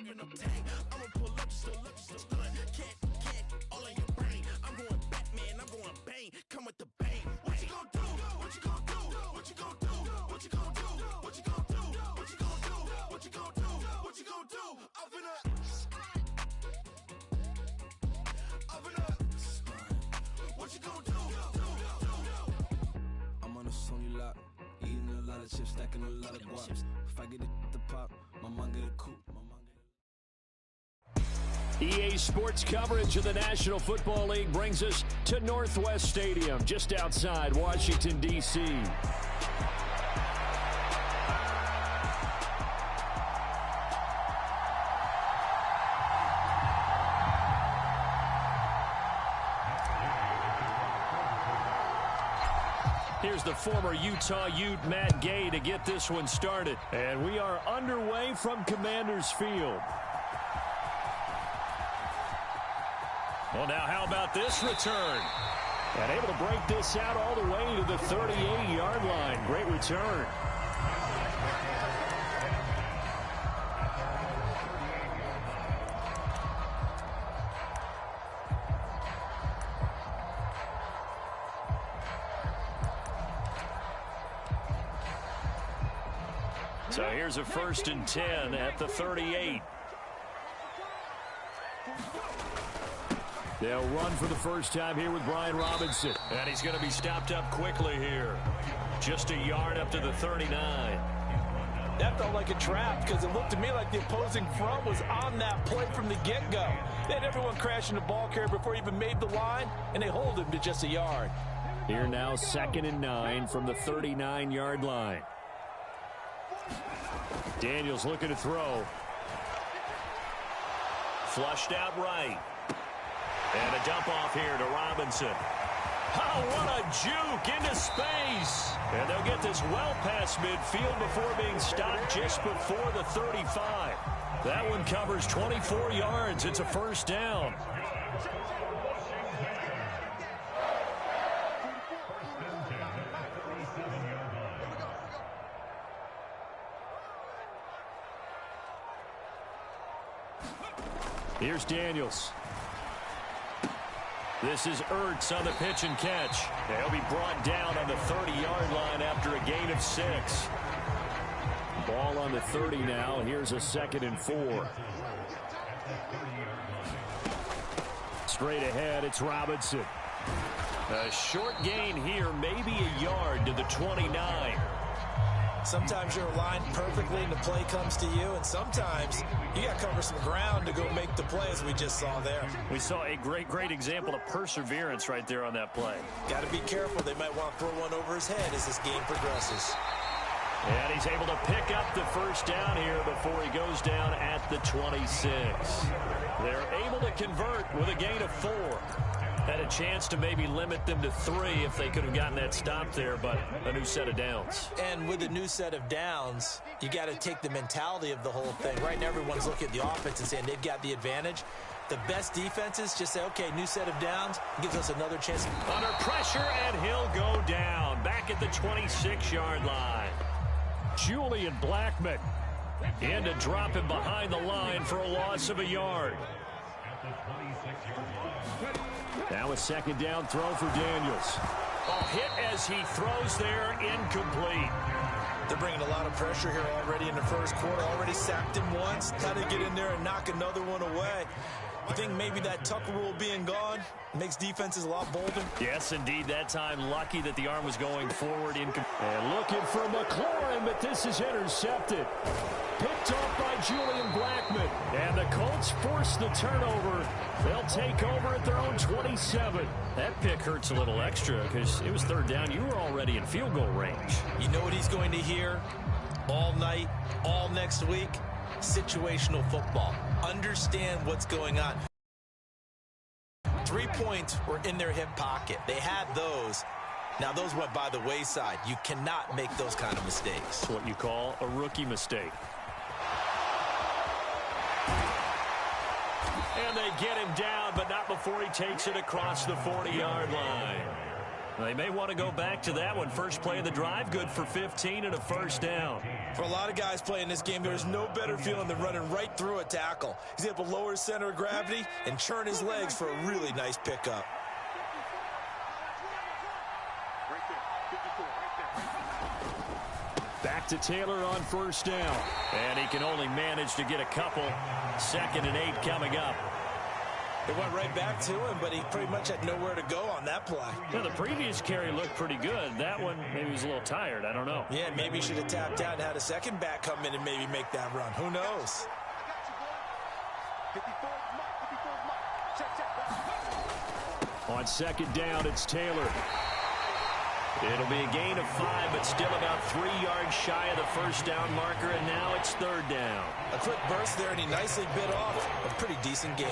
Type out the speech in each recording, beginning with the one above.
in a tank. I'ma pull up just a stun. Can't, all in your brain. I'm going Batman, I'm going bang. Come with the bang. What you gonna do? What you gonna do? What you gonna do? What you gonna do? What you gonna do? What you gonna do? What you gonna do? What you gonna do? Up in a what you gonna do? I'm on a Sony lot, eating a lot of chips, stacking a lot of guaps. If I get it the pop, my mom get a coupe. EA Sports coverage of the National Football League brings us to Northwest Stadium, just outside Washington, D.C. Here's the former Utah Ute, Matt Gay, to get this one started. And we are underway from Commander's Field. Well, now how about this return? And able to break this out all the way to the 38-yard line. Great return. So here's a 1st and 10 at the 38. They'll run for the first time here with Brian Robinson. And he's going to be stopped up quickly here. Just a yard up to the 39. That felt like a trap because it looked to me like the opposing front was on that play from the get-go. They had everyone crashing the ball carrier before he even made the line, and they hold him to just a yard. Here now 2nd and 9 from the 39-yard line. Daniels looking to throw. Flushed out right. And a dump off here to Robinson. Oh, what a juke into space. And they'll get this well past midfield before being stopped just before the 35. That one covers 24 yards. It's a 1st down. Here's Daniels. This is Ertz on the pitch and catch. They'll be brought down on the 30-yard line after a gain of 6. Ball on the 30 now. Here's a 2nd and 4. Straight ahead, it's Robinson. A short gain here, maybe a yard to the 29. Sometimes you're aligned perfectly and the play comes to you, and sometimes you got to cover some ground to go make the play, as we just saw there. We saw a great example of perseverance right there on that play. Got to be careful. They might want to throw one over his head as this game progresses. And he's able to pick up the 1st down here before he goes down at the 26. They're able to convert with a gain of 4. Had a chance to maybe limit them to 3 if they could have gotten that stop there, but a new set of downs. And with a new set of downs, you got to take the mentality of the whole thing. Right now, everyone's looking at the offense and saying they've got the advantage. The best defenses just say, okay, new set of downs, gives us another chance. Under pressure, and he'll go down. Back at the 26-yard line. Julian Blackmon in to drop him behind the line for a loss of a yard. Now a 2nd down throw for Daniels. Oh, hit as he throws there, incomplete. They're bringing a lot of pressure here already in the 1st quarter. Already sacked him once. Got to get in there and knock another one away. You think maybe that Tucker rule being gone makes defenses a lot bolder? Yes, indeed. That time, lucky that the arm was going forward. And looking for McLaurin, but this is intercepted. Picked off by Julian Blackmon. And the Colts force the turnover. They'll take over at their own 27. That pick hurts a little extra because it was 3rd down. You were already in field goal range. You know what he's going to hear all night, all next week? Situational football. Understand what's going on. 3 points were in their hip pocket. They had those. Now, those went by the wayside. You cannot make those kind of mistakes. It's what you call a rookie mistake. And they get him down, but not before he takes it across the 40-yard line. They may want to go back to that one. First play of the drive, good for 15 and a 1st down. For a lot of guys playing this game, there's no better feeling than running right through a tackle. He's able to lower his center of gravity and churn his legs for a really nice pickup. Back to Taylor on first down. And he can only manage to get a couple. 2nd and 8 coming up. It went right back to him, but he pretty much had nowhere to go on that play. Yeah, the previous carry looked pretty good. That one, maybe he was a little tired. I don't know. Yeah, maybe he should have tapped out and had a second back come in and maybe make that run. Who knows? On 2nd down, it's Taylor. It'll be a gain of 5, but still about 3 yards shy of the first down marker, and now it's 3rd down. A quick burst there, and he nicely bit off a pretty decent gain.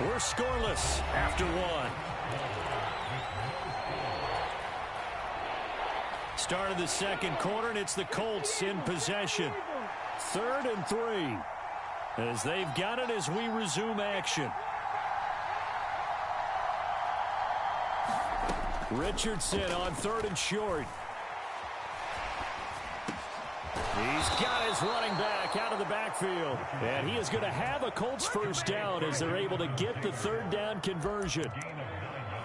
We're scoreless after 1. Start of the 2nd quarter, and it's the Colts in possession. 3rd and 3. As they've got it as we resume action. Richardson on 3rd and short. He's got his running back out of the backfield. And he is going to have a Colts first down as they're able to get the 3rd down conversion.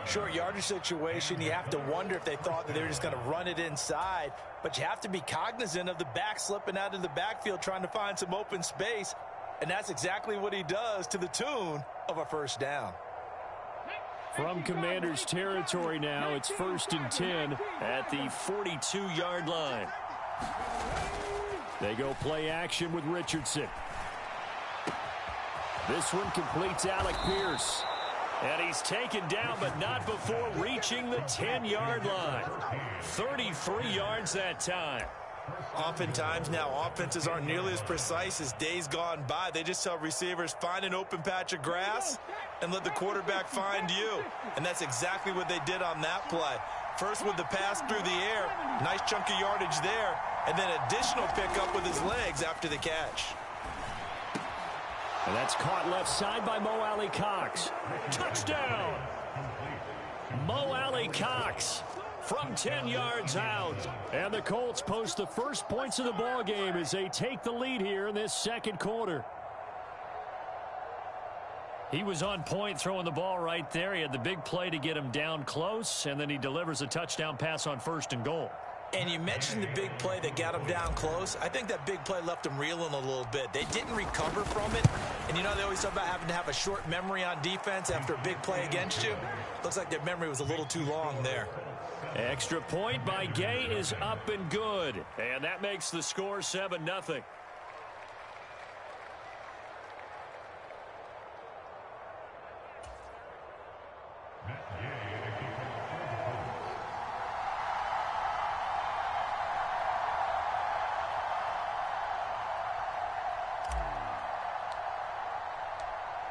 Short yardage situation, you have to wonder if they thought that they were just going to run it inside. But you have to be cognizant of the back slipping out of the backfield trying to find some open space. And that's exactly what he does to the tune of a first down. From Commander's territory now, it's 1st and 10 at the 42-yard line. They go play action with Richardson. This one completes Alec Pierce. And he's taken down, but not before reaching the 10-yard line. 33 yards that time. Oftentimes now, offenses aren't nearly as precise as days gone by. They just tell receivers, find an open patch of grass and let the quarterback find you. And that's exactly what they did on that play. First with the pass through the air, nice chunk of yardage there, and then additional pickup with his legs after the catch. And that's caught left side by Mo Alley Cox. Touchdown! Mo Alley Cox from 10 yards out. And the Colts post the first points of the ball game as they take the lead here in this 2nd quarter. He was on point throwing the ball right there. He had the big play to get him down close, and then he delivers a touchdown pass on 1st and goal. And you mentioned the big play that got him down close. I think that big play left him reeling a little bit. They didn't recover from it. And you know, they always talk about having to have a short memory on defense after a big play against you. Looks like their memory was a little too long there. Extra point by Gay is up and good. And that makes the score 7-0.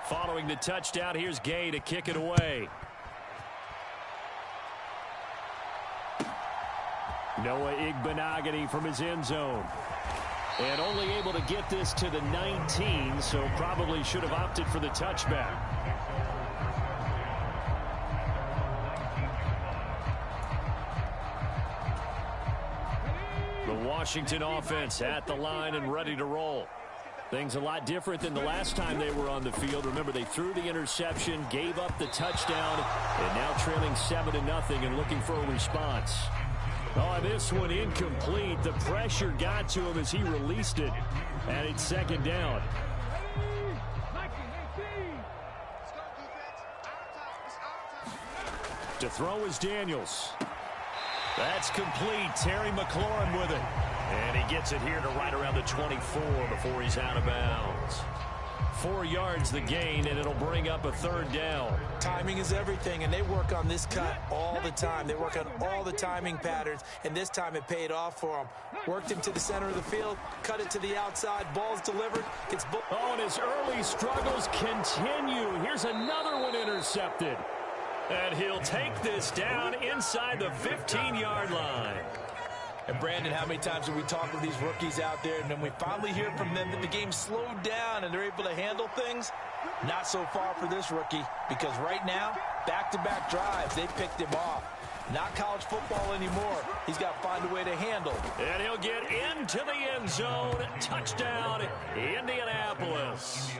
Following the touchdown, here's Gay to kick it away. Noah Igbenogany from his end zone. And only able to get this to the 19, so probably should have opted for the touchback. The Washington offense at the line and ready to roll. Things a lot different than the last time they were on the field. Remember, they threw the interception, gave up the touchdown, and now trailing 7-0 and looking for a response. Oh, this one incomplete. The pressure got to him as he released it, and it's 2nd down. To throw is Daniels. That's complete. Terry McLaurin with it. And he gets it here to right around the 24 before he's out of bounds. 4 yards the gain, and it'll bring up a 3rd down. Timing is everything, and they work on this cut all the time. They work on all the timing patterns, and this time it paid off for them. Worked him to the center of the field, cut it to the outside, ball's delivered. Oh, and his early struggles continue. Here's another one intercepted. And he'll take this down inside the 15-yard line. And Brandon, how many times have we talked with these rookies out there, and then we finally hear from them that the game slowed down and they're able to handle things? Not so far for this rookie, because right now, back-to-back drives, they picked him off. Not college football anymore. He's got to find a way to handle. And he'll get into the end zone. Touchdown, Indianapolis.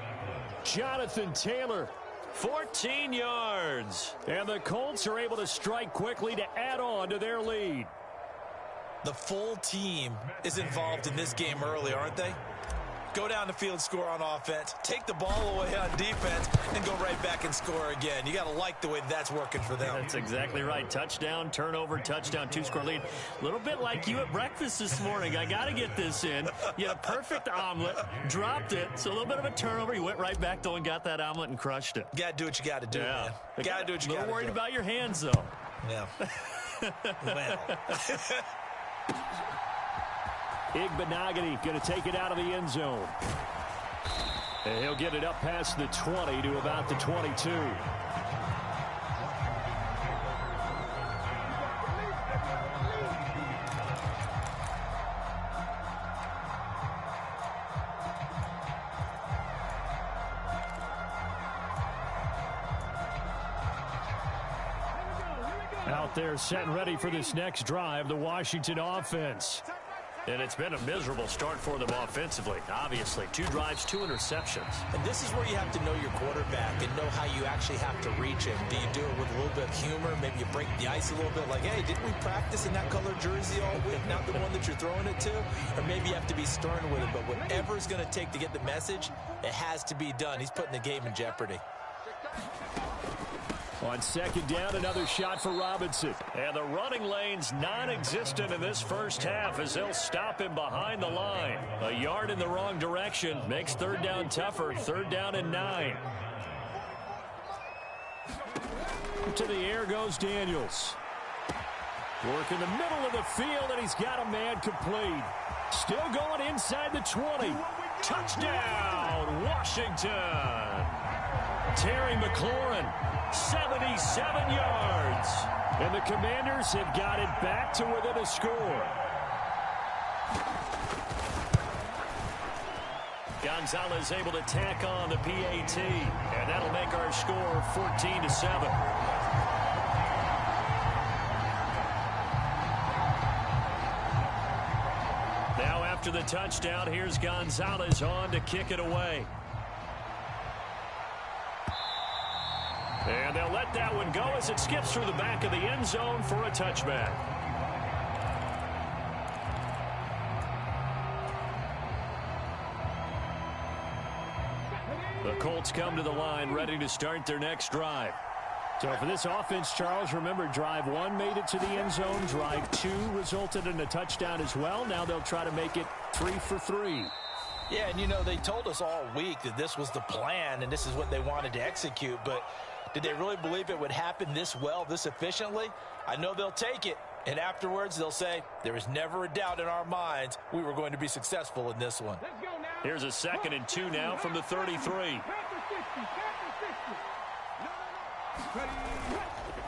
Jonathan Taylor, 14 yards. And the Colts are able to strike quickly to add on to their lead. The full team is involved in this game early, aren't they? Go down the field, score on offense, take the ball away on defense, and go right back and score again. You got to like the way that's working for them. That's exactly right. Touchdown, turnover, touchdown, 2-score lead. A little bit like you at breakfast this morning. I got to get this in. You had a perfect omelet, dropped it, so a little bit of a turnover. You went right back, though, and got that omelet and crushed it. You got to do what you got to do, man. You got to do what you got to do. A little worried about your hands, though. Yeah. Well. Igbenogany going to take it out of the end zone. And he'll get it up past the 20 to about the 22. Out there set and ready for this next drive, the Washington offense. And it's been a miserable start for them offensively, obviously. 2 drives, 2 interceptions. And this is where you have to know your quarterback and know how you actually have to reach him. Do you do it with a little bit of humor? Maybe you break the ice a little bit like, hey, didn't we practice in that color jersey all week? Not the one that you're throwing it to? Or maybe you have to be stern with it. But whatever it's going to take to get the message, it has to be done. He's putting the game in jeopardy. On 2nd down, another shot for Robinson. And the running lane's non-existent in this first half as they'll stop him behind the line. A yard in the wrong direction makes 3rd down tougher. 3rd down and 9. To the air goes Daniels. Work in the middle of the field, and he's got a man complete. Still going inside the 20. Touchdown, Washington. Terry McLaurin, 77 yards. And the Commanders have got it back to within a score. Gonzalez able to tack on the PAT. And that'll make our score 14-7. Now after the touchdown, here's Gonzalez on to kick it away. And they'll let that one go as it skips through the back of the end zone for a touchback. The Colts come to the line ready to start their next drive. So for this offense, Charles, remember, drive 1 made it to the end zone. Drive 2 resulted in a touchdown as well. Now they'll try to make it 3 for 3. Yeah, and you know, they told us all week that this was the plan and this is what they wanted to execute, but did they really believe it would happen this well, this efficiently? I know they'll take it, and afterwards they'll say, there was never a doubt in our minds we were going to be successful in this one. Here's a 2nd and 2 now from the 33.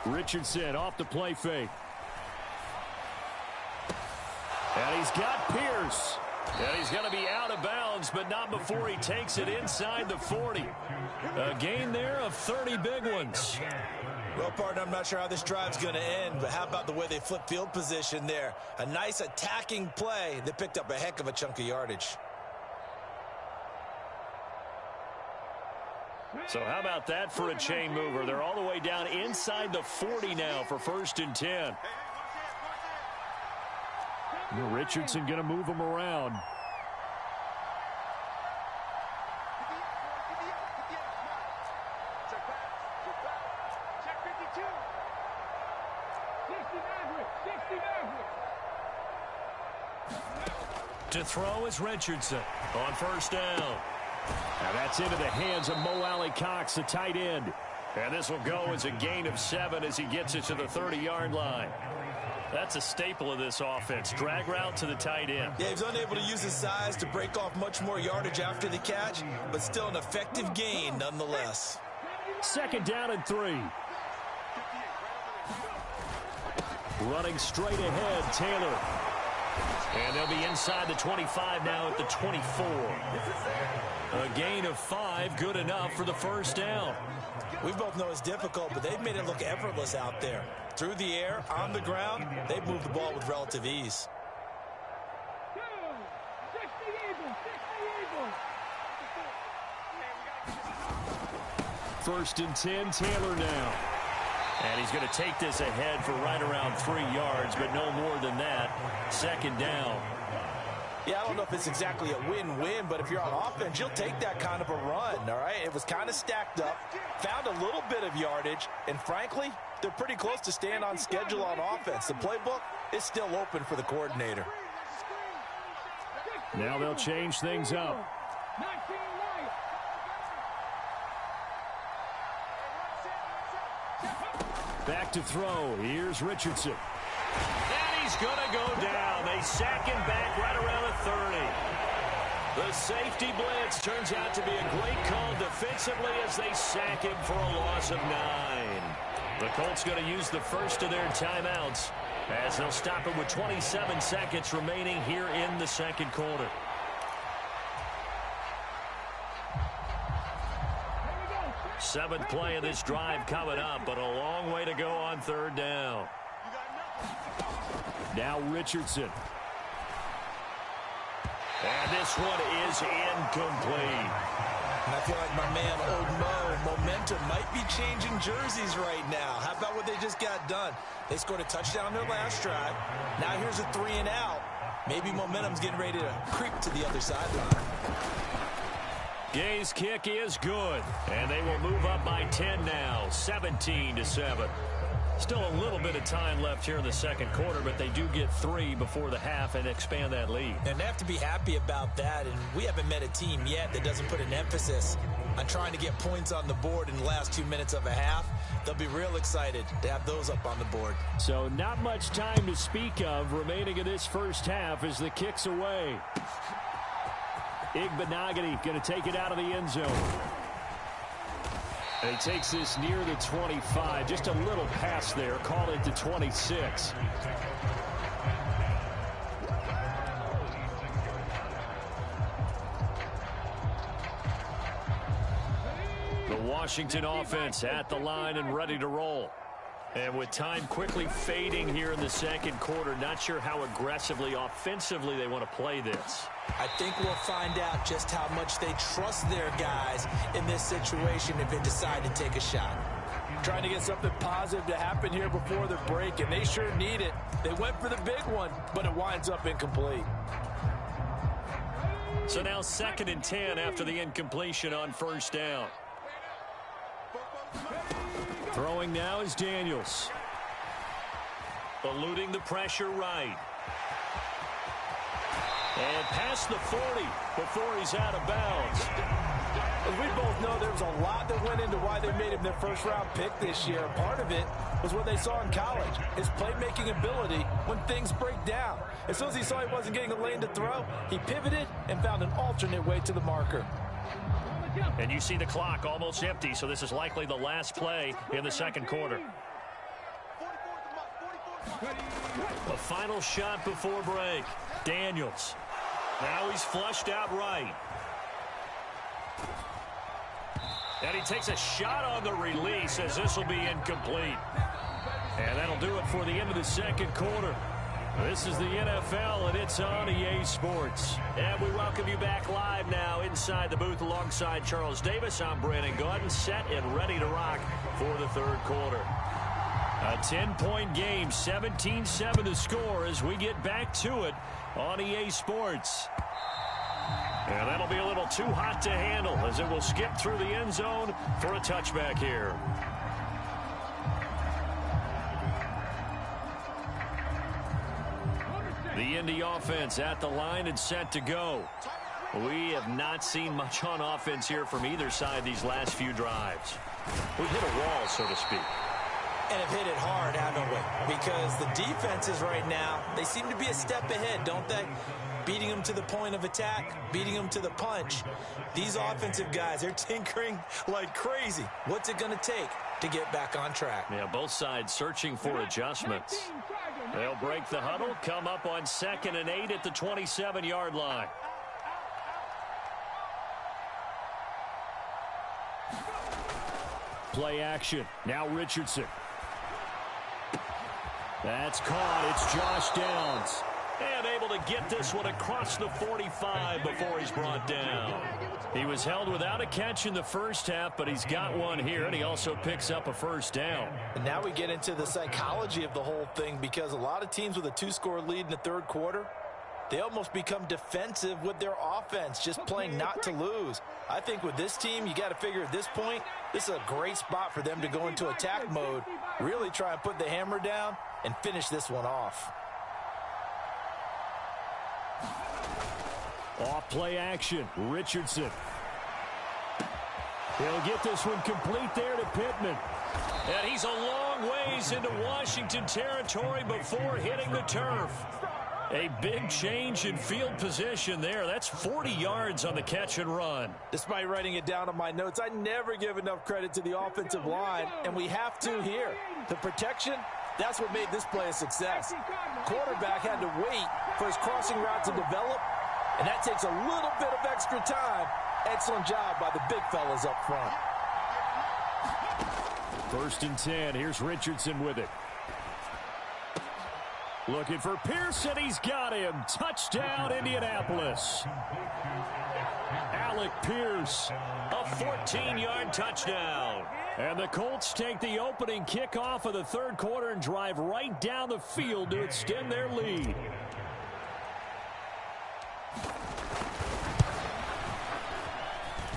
Richardson off the play fake. And he's got Pierce. And he's going to be out of bounds, but not before he takes it inside the 40. A gain there of 30 big ones. Well, partner, I'm not sure how this drive's going to end, but how about the way they flip field position there? A nice attacking play that picked up a heck of a chunk of yardage. So how about that for a chain mover? They're all the way down inside the 40 now for 1st and 10. Richardson going to move him around. To throw is Richardson on 1st down. Now that's into the hands of Mo Alley-Cox, the tight end. And this will go as a gain of 7 as he gets it to the 30-yard line. That's a staple of this offense. Drag route to the tight end. Yeah, he's unable to use his size to break off much more yardage after the catch, but still an effective gain nonetheless. 2nd down and 3. Running straight ahead, Taylor. And they'll be inside the 25 now at the 24. A gain of 5, good enough for the first down. We both know it's difficult, but they've made it look effortless out there. Through the air, on the ground, they've moved the ball with relative ease. 1st and 10, Taylor now. And he's going to take this ahead for right around 3 yards, but no more than that. 2nd down. Yeah, I don't know if it's exactly a win-win, but if you're on offense, you'll take that kind of a run, all right? It was kind of stacked up, found a little bit of yardage, and frankly, they're pretty close to staying on schedule on offense. The playbook is still open for the coordinator. Now they'll change things up. Back to throw. Here's Richardson. And he's going to go down. They sack him back right around the 30. The safety blitz turns out to be a great call defensively as they sack him for a loss of 9. The Colts going to use the first of their timeouts as they'll stop it with 27 seconds remaining here in the 2nd quarter. Seventh play of this drive coming up, but a long way to go on 3rd down. Now Richardson. And this one is incomplete. And I feel like my man, Old Mo, momentum might be changing jerseys right now. How about what they just got done? They scored a touchdown on their last drive. Now here's a 3 and out. Maybe momentum's getting ready to creep to the other sideline. Gay's kick is good, and they will move up by 10 now, 17-7. Still a little bit of time left here in the 2nd quarter, but they do get 3 before the half and expand that lead. And they have to be happy about that, and we haven't met a team yet that doesn't put an emphasis on trying to get points on the board in the last 2 minutes of a half. They'll be real excited to have those up on the board. So not much time to speak of remaining in this first half as the kick's away. Igbenogany going to take it out of the end zone. And he takes this near the 25. Just a little pass there. Call it the 26. The Washington offense at the line and ready to roll. And with time quickly fading here in the 2nd quarter, not sure how aggressively, offensively they want to play this. I think we'll find out just how much they trust their guys in this situation if they decide to take a shot. Trying to get something positive to happen here before the break, and they sure need it. They went for the big one, but it winds up incomplete. So now 2nd and 10 after the incompletion on 1st down. Throwing now is Daniels. Eluding the pressure right. And past the 40 before he's out of bounds. As we both know, there was a lot that went into why they made him their first-round pick this year. Part of it was what they saw in college, his playmaking ability when things break down. As soon as he saw he wasn't getting a lane to throw, he pivoted and found an alternate way to the marker. And you see the clock almost empty, so this is likely the last play in the 2nd quarter. A final shot before break. Daniels. Now he's flushed out right. And he takes a shot on the release as this will be incomplete. And that'll do it for the end of the 2nd quarter. This is the NFL, and it's on EA Sports. And we welcome you back live now inside the booth alongside Charles Davis. I'm Brandon Gaudin, set and ready to rock for the 3rd quarter. A 10-point game, 17-7 the score as we get back to it on EA Sports. And that'll be a little too hot to handle as it will skip through the end zone for a touchback here. The Indy offense at the line and set to go. We have not seen much on offense here from either side these last few drives. We've hit a wall, so to speak. And have hit it hard, haven't we? Because the defenses right now, they seem to be a step ahead, don't they? Beating them to the point of attack, beating them to the punch. These offensive guys, they're tinkering like crazy. What's it going to take to get back on track? Yeah, both sides searching for adjustments. They'll break the huddle, come up on 2nd and 8 at the 27-yard line. Play action. Now Richardson. That's caught. It's Josh Downs. And able to get this one across the 45 before he's brought down. He was held without a catch in the first half, but he's got one here, and he also picks up a first down. And now we get into the psychology of the whole thing, because a lot of teams with a 2-score lead in the third quarter, they almost become defensive with their offense, just playing not to lose. I think with this team, you got to figure at this point, this is a great spot for them to go into attack mode, really try and put the hammer down and finish this one off. Off play action, Richardson. He'll get this one complete there to Pittman. And he's a long ways into Washington territory before hitting the turf. A big change in field position there. That's 40 yards on the catch and run. Despite writing it down on my notes, I never give enough credit to the offensive line, and we have to here. The protection, that's what made this play a success. Quarterback had to wait for his crossing route to develop, and that takes a little bit of extra time. Excellent job by the big fellas up front. 1st and 10. Here's Richardson with it. Looking for Pearson. He's got him. Touchdown, Indianapolis. Alec Pierce, a 14-yard touchdown. And the Colts take the opening kickoff of the third quarter and drive right down the field to extend their lead.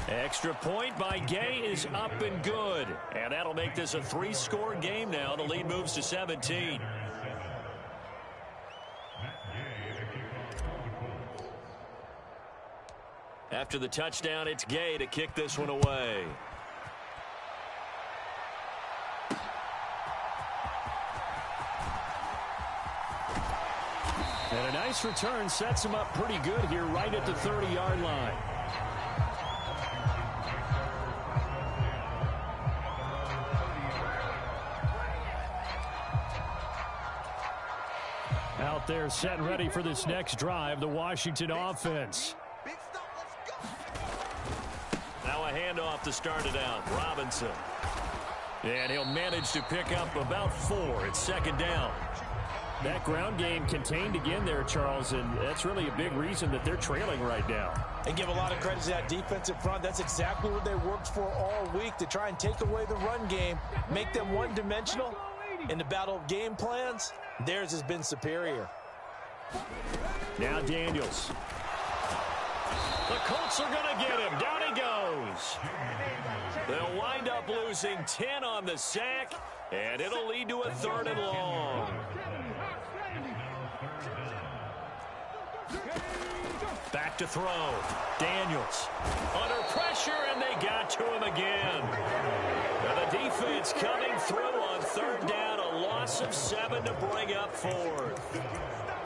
Extra point by Gay is up and good. And that'll make this a 3-score game now. The lead moves to 17. After the touchdown, it's Gay to kick this one away. And a nice return sets him up pretty good here right at the 30-yard line. Out there set and ready for this next drive, the Washington offense. Now a handoff to start it out. Robinson. And he'll manage to pick up about 4. It's 2nd down. That ground game contained again there, Charles, and that's really a big reason that they're trailing right now. And give a lot of credit to that defensive front. That's exactly what they worked for all week, to try and take away the run game, make them one-dimensional. In the battle of game plans, theirs has been superior. Now Daniels. The Colts are going to get him. Down he goes. They'll wind up losing 10 on the sack, and it'll lead to a 3rd and long. Back to throw. Daniels under pressure, and they got to him again. And the defense coming through on 3rd down, a loss of 7 to bring up 4th.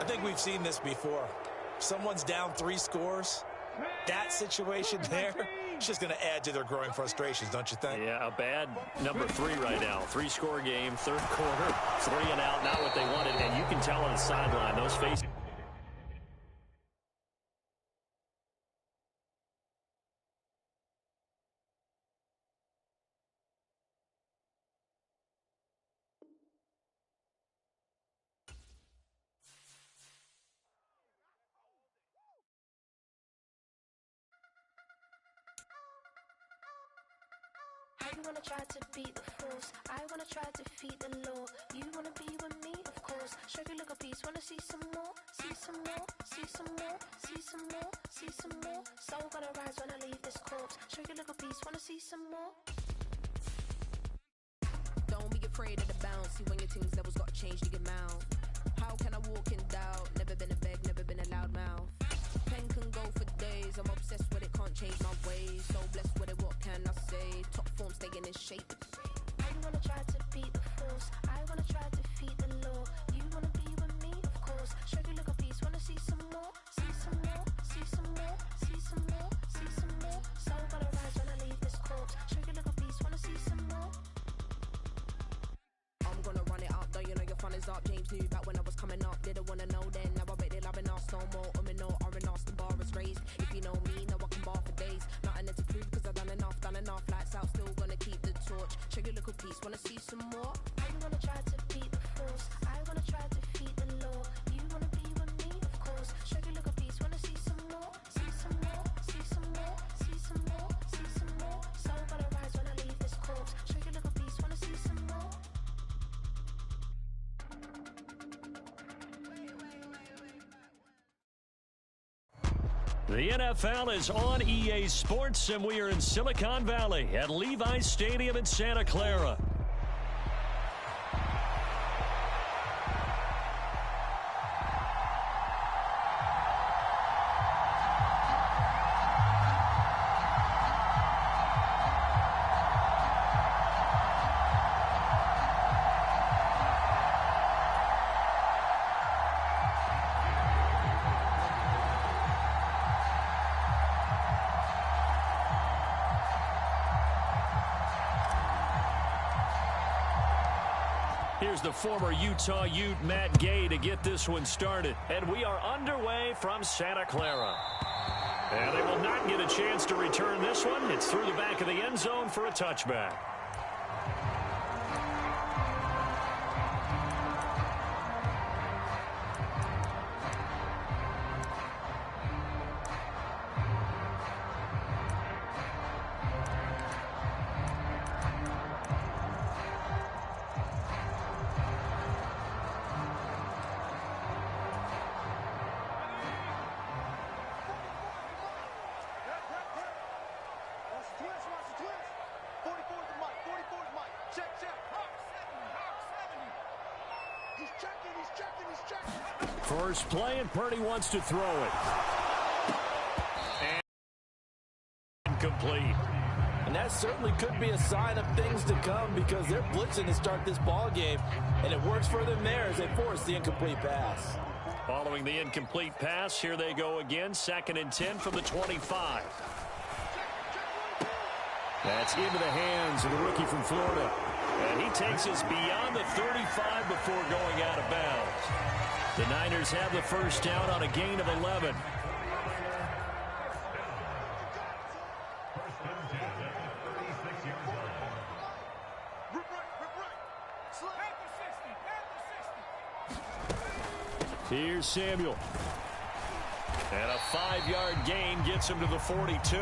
I think we've seen this before. If someone's down 3 scores, that situation there, it's just going to add to their growing frustrations, don't you think? Yeah, a bad number 3 right now. 3-score game, 3rd quarter, 3 and out, not what they wanted. And you can tell on the sideline, those faces. You wanna try to beat the force, I wanna try to defeat the law. You wanna be with me, of course. Show you look a piece, wanna see some more, see some more, see some more, see some more, see some more. Soul gonna rise when I leave this corpse. Show you look a piece, wanna see some more. Don't be afraid of the bounce. See when your things levels got changed, you get mouth. How can I walk in doubt? Never been a beg, never been a loud mouth. Pen can go for days, I'm obsessed. up. James knew back when I was coming up. Didn't wanna know then. Now I bet they're loving us no more. No, R&R's the bar is raised. If you know me, now I can bar for days. Nothing to prove cause I've done enough. Lights out, still gonna keep the torch. Check your little piece, wanna see some more? I wanna try to beat the force. I wanna try to defeat the law. You wanna be with me, of course. Check your little piece, wanna see some more? See some more, see some more, see some more, see some more. So gonna rise when I leave this corpse. Check your little piece, wanna see some more? The NFL is on EA Sports, and we are in Silicon Valley at Levi's Stadium in Santa Clara. Here's the former Utah Ute, Matt Gay, to get this one started. And we are underway from Santa Clara. And they will not get a chance to return this one. It's through the back of the end zone for a touchback. First play, and Purdy wants to throw it. And complete. And that certainly could be a sign of things to come because they're blitzing to start this ball game, and it works for them there as they force the incomplete pass. Following the incomplete pass, here they go again. 2nd and 10 from the 25. That's into the hands of the rookie from Florida. And he takes us beyond the 35 before going out of bounds. The Niners have the first down on a gain of 11. Here's Samuel. And a 5-yard gain gets him to the 42.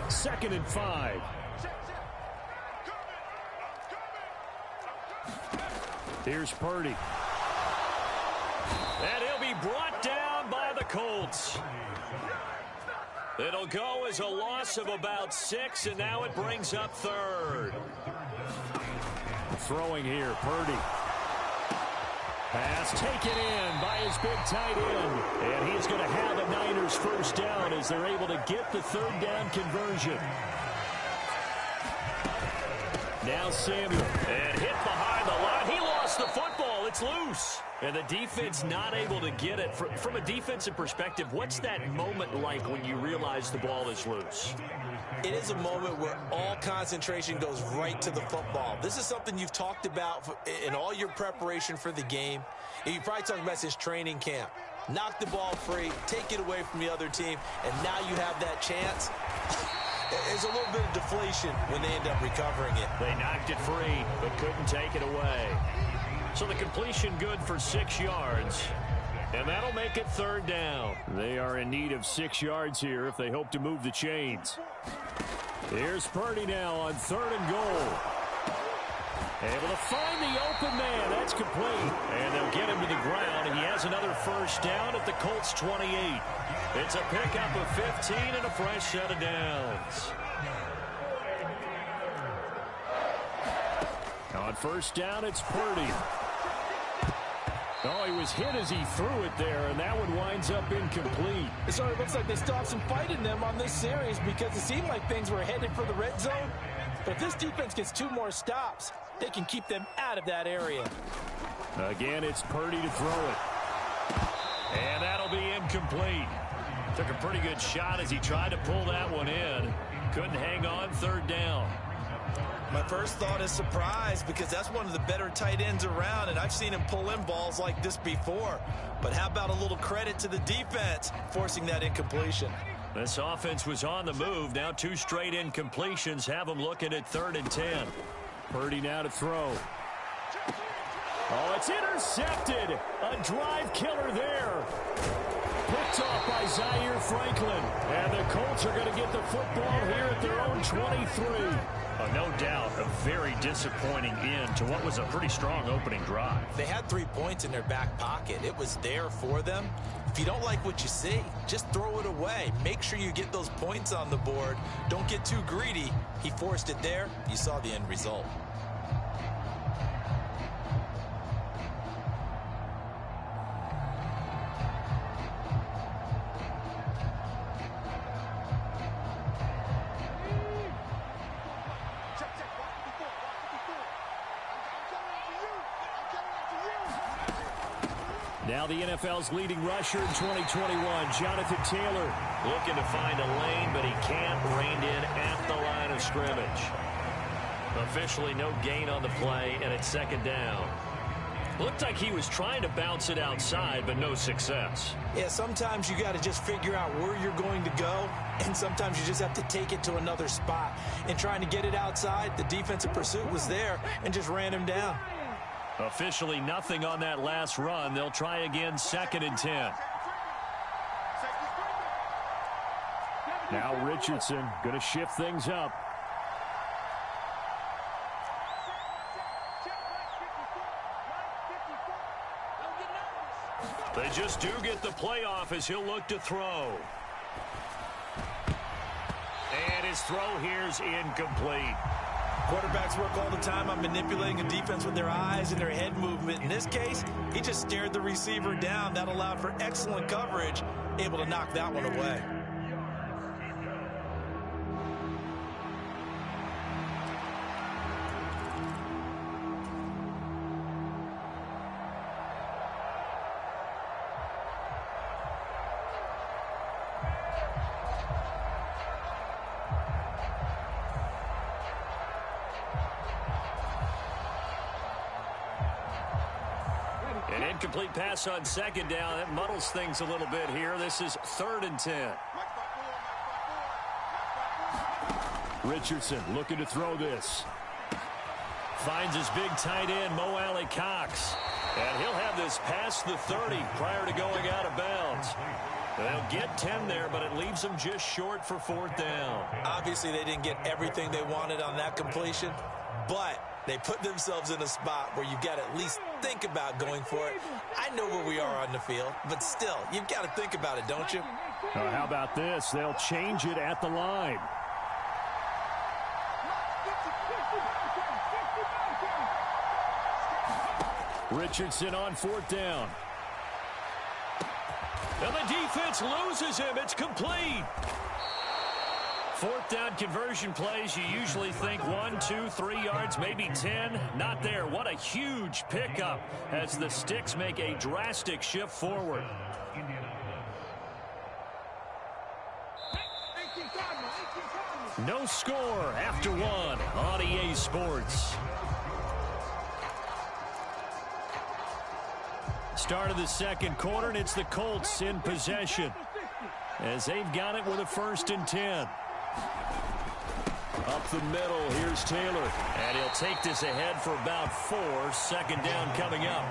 Second and 5. Here's Purdy. And he'll be brought down by the Colts. It'll go as a loss of about 6, and now it brings up 3rd. Throwing here, Purdy. Pass taken in by his big tight end. And he's going to have a Niners first down as they're able to get the 3rd down conversion. Now Samuel. And hit behind the line. He lost the football. It's loose. And the defense not able to get it. From a defensive perspective, what's that moment like when you realize the ball is loose? It is a moment where all concentration goes right to the football. This is something you've talked about in all your preparation for the game. You probably talked about this training camp. Knock the ball free, take it away from the other team, and now you have that chance. There's a little bit of deflation when they end up recovering it. They knocked it free, but couldn't take it away. So the completion good for 6 yards. And that'll make it 3rd down. They are in need of 6 yards here if they hope to move the chains. Here's Purdy now on 3rd and goal. Able to find the open man. That's complete. And they'll get him to the ground, and he has another first down at the Colts 28. It's a pickup of 15 and a fresh set of downs. On first down, it's Purdy. Oh, he was hit as he threw it there, and that one winds up incomplete. It sort of looks like they still have some fight in them on this series because it seemed like things were headed for the red zone. But if this defense gets 2 more stops, they can keep them out of that area. Again, it's Purdy to throw it. And that'll be incomplete. Took a pretty good shot as he tried to pull that one in. Couldn't hang on, third down. My first thought is surprise, because that's one of the better tight ends around, and I've seen him pull in balls like this before. But how about a little credit to the defense forcing that incompletion? This offense was on the move. Now 2 straight incompletions have them looking at 3rd and 10. Purdy now to throw. Oh, it's intercepted. A drive killer there. Picked off by Zaire Franklin. And the Colts are going to get the football here at their own 23. No doubt a very disappointing end to what was a pretty strong opening drive. They had 3 points in their back pocket. It was there for them. If you don't like what you see, just throw it away. Make sure you get those points on the board. Don't get too greedy. He forced it there. You saw the end result. Now the NFL's leading rusher in 2021, Jonathan Taylor. Looking to find a lane, but he can't. Reined in at the line of scrimmage. Officially no gain on the play, and it's 2nd down. Looked like he was trying to bounce it outside, but no success. Yeah, sometimes you got to just figure out where you're going to go, and sometimes you just have to take it to another spot. In trying to get it outside, the defensive pursuit was there and just ran him down. Officially nothing on that last run. They'll try again, 2nd and 10. Now Richardson going to shift things up. They just do get the playoff as he'll look to throw. And his throw here's incomplete. Quarterbacks work all the time on manipulating a defense with their eyes and their head movement. In this case, he just stared the receiver down. That allowed for excellent coverage, able to knock that one away. An incomplete pass on 2nd down. That muddles things a little bit here. This is 3rd and 10. Richardson looking to throw this. Finds his big tight end, Mo Alley Cox. And he'll have this past the 30 prior to going out of bounds. They'll get 10 there, but it leaves them just short for 4th down. Obviously, they didn't get everything they wanted on that completion, but they put themselves in a spot where you got to at least think about going for it. I know where we are on the field, but still, you've got to think about it, don't you? How about this? They'll change it at the line. Richardson on 4th down. And the defense loses him. It's complete. 4th down conversion plays, you usually think 1, 2, 3 yards, maybe 10. Not there. What a huge pickup as the Sticks make a drastic shift forward. No score after 1 on EA Sports. Start of the 2nd quarter, and it's the Colts in possession as they've got it with a 1st and 10. Up the middle, here's Taylor. And he'll take this ahead for about 4. 2nd down coming up.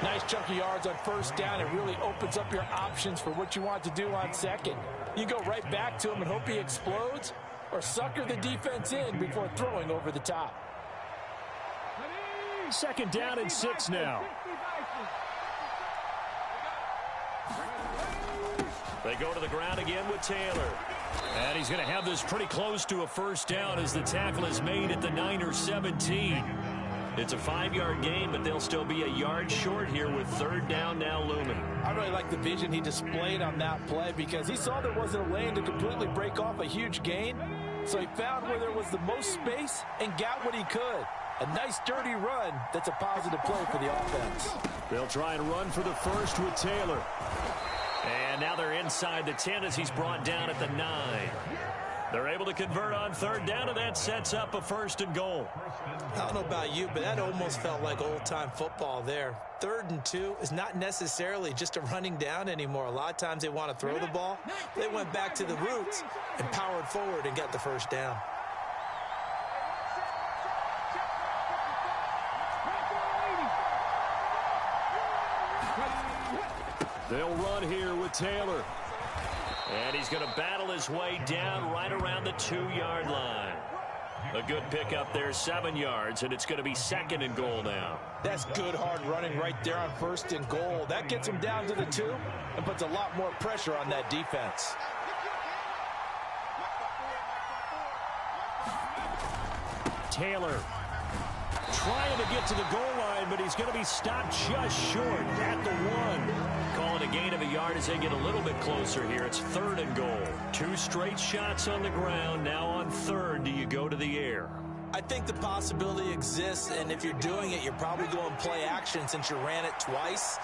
Nice chunk of yards on 1st down. It really opens up your options for what you want to do on 2nd. You go right back to him and hope he explodes, or sucker the defense in before throwing over the top. 2nd down and 6 now. They go to the ground again with Taylor. And he's going to have this pretty close to a 1st down as the tackle is made at the Niners 17. It's a 5-yard gain, but they'll still be a yard short here with 3rd down now looming. I really like the vision he displayed on that play because he saw there wasn't a lane to completely break off a huge gain. So he found where there was the most space and got what he could. A nice dirty run that's a positive play for the offense. They'll try and run for the 1st with Taylor. And now they're inside the 10 as he's brought down at the 9. They're able to convert on third down, and that sets up a 1st and goal. I don't know about you, but that almost felt like old-time football there. 3rd and 2 is not necessarily just a running down anymore. A lot of times they want to throw the ball. They went back to the roots and powered forward and got the 1st down. They'll run here with Taylor. And he's going to battle his way down right around the 2-yard line. A good pickup there, 7 yards, and it's going to be 2nd and goal now. That's good hard running right there on 1st and goal. That gets him down to the 2 and puts a lot more pressure on that defense. Taylor trying to get to the goal line, but he's going to be stopped just short at the 1. Calling a gain of a yard as they get a little bit closer here. It's 3rd and goal. 2 straight shots on the ground. Now on 3rd, do you go to the air? I think the possibility exists, and if you're doing it, you're probably going play action since you ran it twice.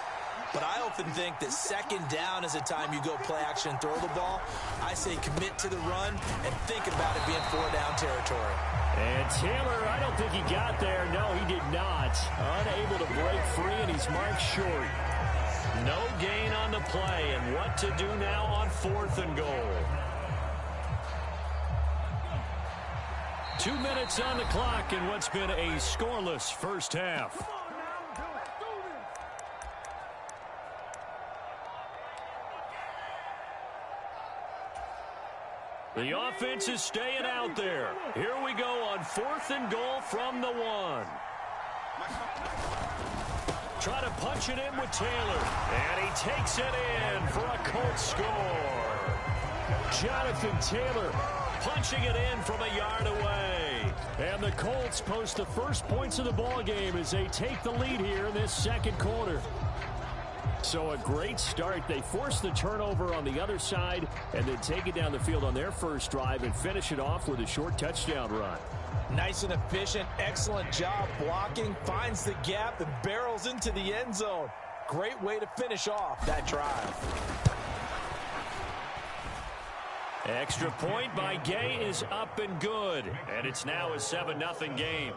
But I often think that 2nd down is the time you go play action and throw the ball. I say commit to the run and think about it being 4-down territory. And Taylor, I don't think he got there. No, he did not. Unable to break free, and he's marked short. No gain on the play, and what to do now on 4th and goal. 2 minutes on the clock in what's been a scoreless first half. The offense is staying out there. Here we go on 4th and goal from the 1. Try to punch it in with Taylor. And he takes it in for a Colts score. Jonathan Taylor punching it in from a yard away. And the Colts post the first points of the ball game as they take the lead here in this 2nd quarter. So a great start. They force the turnover on the other side and then take it down the field on their first drive and finish it off with a short touchdown run. Nice and efficient. Excellent job blocking. Finds the gap and barrels into the end zone. Great way to finish off that drive. Extra point by Gay is up and good. And it's now a 7-0 game.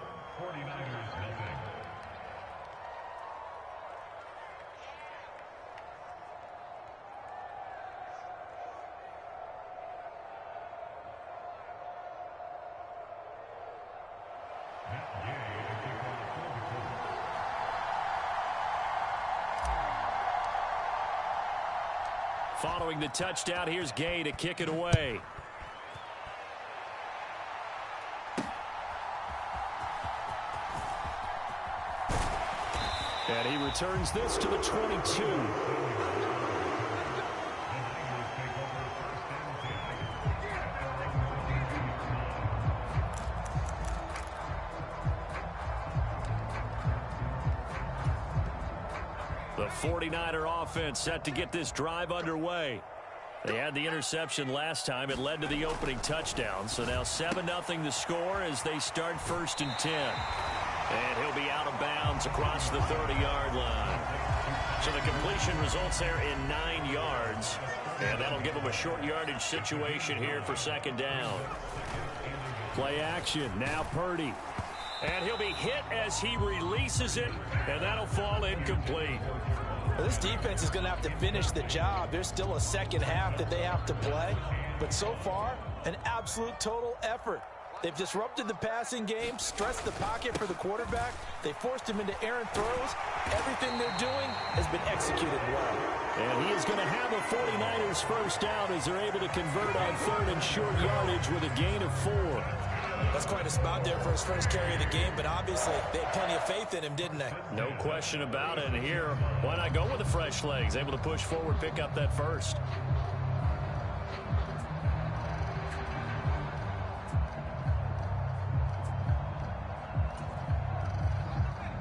Following the touchdown, here's Gay to kick it away. And he returns this to the 22. The 49er offense set to get this drive underway. They had the interception last time. It led to the opening touchdown. So now 7-0 the score as they start 1st and 10. And he'll be out of bounds across the 30-yard line. So the completion results there in 9 yards. And that'll give him a short yardage situation here for 2nd down. Play action. Now Purdy. And he'll be hit as he releases it. And that'll fall incomplete. Well, this defense is going to have to finish the job. There's still a 2nd half that they have to play. But so far, an absolute total effort. They've disrupted the passing game, stressed the pocket for the quarterback. They forced him into errant throws. Everything they're doing has been executed well. And he is going to have a 49ers first down as they're able to convert on 3rd and short yardage with a gain of 4. That's quite a spot there for his first carry of the game, but obviously they had plenty of faith in him, didn't they? No question about it. And here, why not go with the fresh legs? Able to push forward, pick up that first.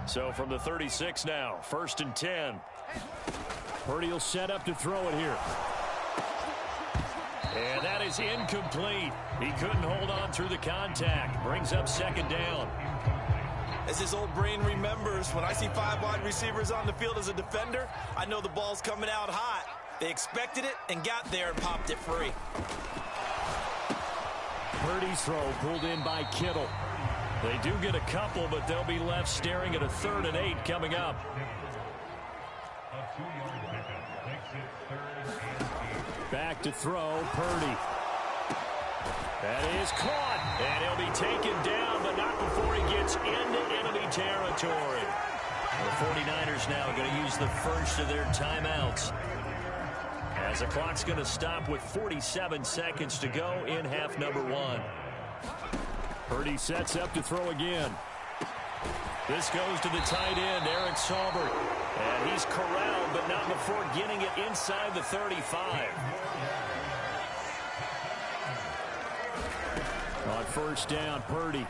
So from the 36 now, 1st and 10. Purdy will set up to throw it here. And that is incomplete. He couldn't hold on through the contact. Brings up 2nd down. As his old brain remembers, when I see 5 wide receivers on the field as a defender, I know the ball's coming out hot. They expected it and got there and popped it free. Purdy's throw pulled in by Kittle. They do get a couple, but they'll be left staring at a 3rd and 8 coming up. Back to throw, Purdy. That is caught, and he'll be taken down, but not before he gets into enemy territory. The 49ers now going to use the first of their timeouts, as the clock's going to stop with 47 seconds to go in half number 1. Purdy sets up to throw again. This goes to the tight end, Eric Saubert. And he's corralled, but not before getting it inside the 35. On first down, Purdy.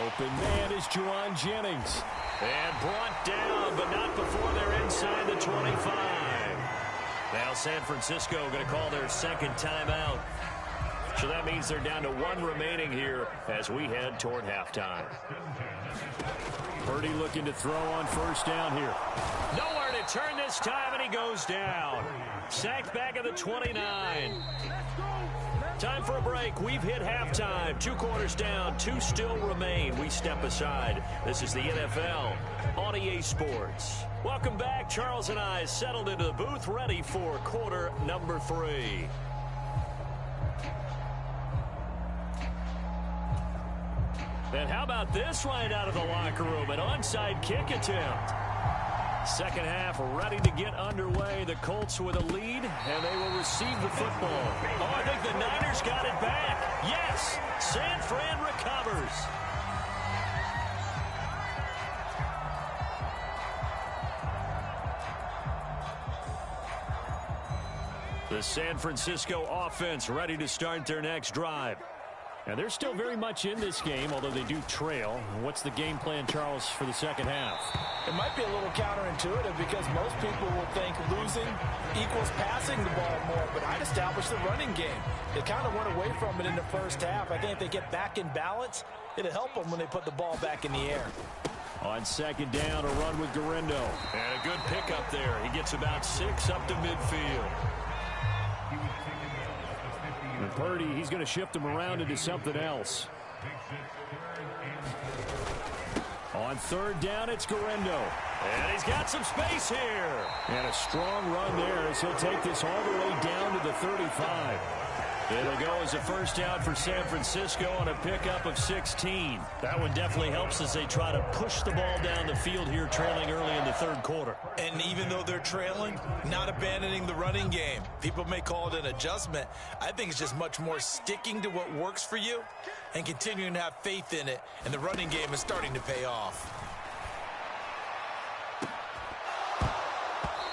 Open man is Juwan Jennings. And brought down, but not before they're inside the 25. Now San Francisco going to call their second timeout. So that means they're down to 1 remaining here as we head toward halftime. Purdy looking to throw on first down here. Nowhere to turn this time, and he goes down. Sacked back at the 29. Time for a break. We've hit halftime. 2 quarters down, 2 still remain. We step aside. This is the NFL on EA Sports. Welcome back. Charles and I settled into the booth, ready for quarter number 3. And how about this right out of the locker room? An onside kick attempt. Second half ready to get underway. The Colts with a lead, and they will receive the football. Oh, I think the Niners got it back. Yes, San Fran recovers. The San Francisco offense ready to start their next drive. And they're still very much in this game, although they do trail. What's the game plan, Charles, for the second half? It might be a little counterintuitive because most people will think losing equals passing the ball more, but I'd establish the running game. They kind of went away from it in the first half. I think if they get back in balance, it'll help them when they put the ball back in the air. On second down, a run with Garindo. And a good pickup there. He gets about 6 up to midfield. And Purdy, he's going to shift him around into something else. On third down, it's Garindo. And he's got some space here. And a strong run there as he'll take this all the way down to the 35. It'll go as a first down for San Francisco on a pickup of 16. That one definitely helps as they try to push the ball down the field here, trailing early in the third quarter. And even though they're trailing, not abandoning the running game. People may call it an adjustment. I think it's just much more sticking to what works for you and continuing to have faith in it. And the running game is starting to pay off.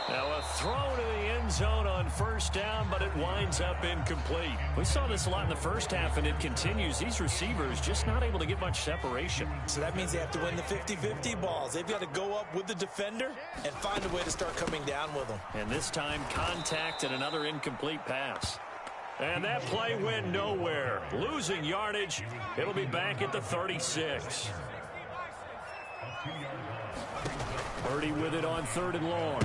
Now a throw to the end zone on first down, but it winds up incomplete. We saw this a lot in the first half, and it continues. These receivers just not able to get much separation. So that means they have to win the 50-50 balls. They've got to go up with the defender and find a way to start coming down with them. And this time, contact and another incomplete pass. And that play went nowhere. Losing yardage. It'll be back at the 36. Purdy with it on third and long.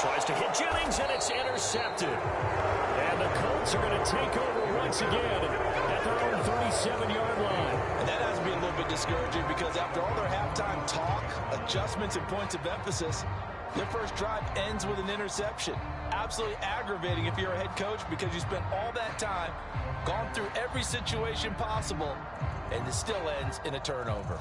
Tries to hit Jennings, and it's intercepted. And the Colts are going to take over once again at their own 37-yard line. And that has to be a little bit discouraging because after all their halftime talk, adjustments, and points of emphasis, their first drive ends with an interception. Absolutely aggravating if you're a head coach because you spent all that time, gone through every situation possible, and it still ends in a turnover.